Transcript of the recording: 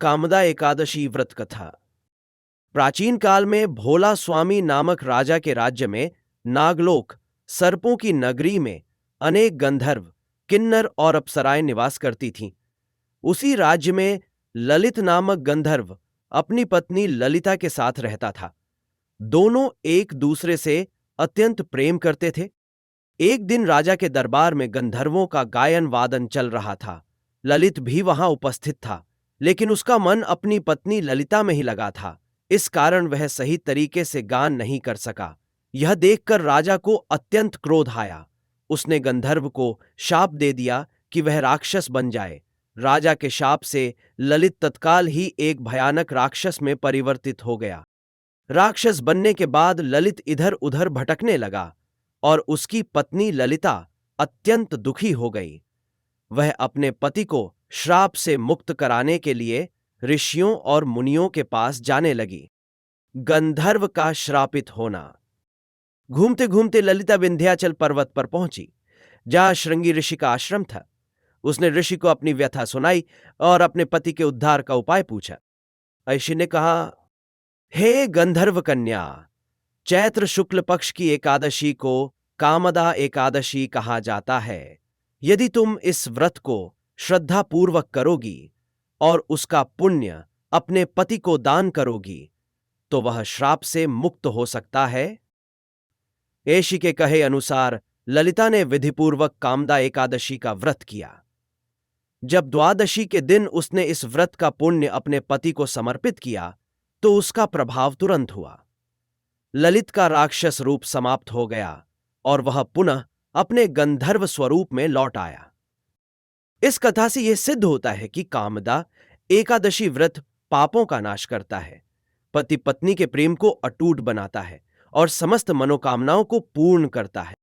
कामदा एकादशी व्रत कथा। प्राचीन काल में भोला स्वामी नामक राजा के राज्य में नागलोक सर्पों की नगरी में अनेक गंधर्व, किन्नर और अप्सराएं निवास करती थीं। उसी राज्य में ललित नामक गंधर्व अपनी पत्नी ललिता के साथ रहता था। दोनों एक दूसरे से अत्यंत प्रेम करते थे। एक दिन राजा के दरबार में गंधर्वों का गायन वादन चल रहा था। ललित भी वहां उपस्थित था, लेकिन उसका मन अपनी पत्नी ललिता में ही लगा था। इस कारण वह सही तरीके से गान नहीं कर सका। यह देखकर राजा को अत्यंत क्रोध आया। उसने गंधर्व को शाप दे दिया कि वह राक्षस बन जाए। राजा के शाप से ललित तत्काल ही एक भयानक राक्षस में परिवर्तित हो गया। राक्षस बनने के बाद ललित इधर उधर भटकने लगा और उसकी पत्नी ललिता अत्यंत दुखी हो गई। वह अपने पति को श्राप से मुक्त कराने के लिए ऋषियों और मुनियों के पास जाने लगी। गंधर्व का श्रापित होना। घूमते घूमते ललिता विंध्याचल पर्वत पर पहुंची, जहां श्रृंगी ऋषि का आश्रम था। उसने ऋषि को अपनी व्यथा सुनाई और अपने पति के उद्धार का उपाय पूछा। ऋषि ने कहा, हे गंधर्व कन्या, चैत्र शुक्ल पक्ष की एकादशी को कामदा एकादशी कहा जाता है। यदि तुम इस व्रत को श्रद्धापूर्वक करोगी और उसका पुण्य अपने पति को दान करोगी तो वह श्राप से मुक्त हो सकता है। ऋषि के कहे अनुसार ललिता ने विधिपूर्वक कामदा एकादशी का व्रत किया। जब द्वादशी के दिन उसने इस व्रत का पुण्य अपने पति को समर्पित किया तो उसका प्रभाव तुरंत हुआ। ललित का राक्षस रूप समाप्त हो गया और वह पुनः अपने गंधर्व स्वरूप में लौट आया। इस कथा से यह सिद्ध होता है कि कामदा एकादशी व्रत पापों का नाश करता है, पति पत्नी के प्रेम को अटूट बनाता है और समस्त मनोकामनाओं को पूर्ण करता है।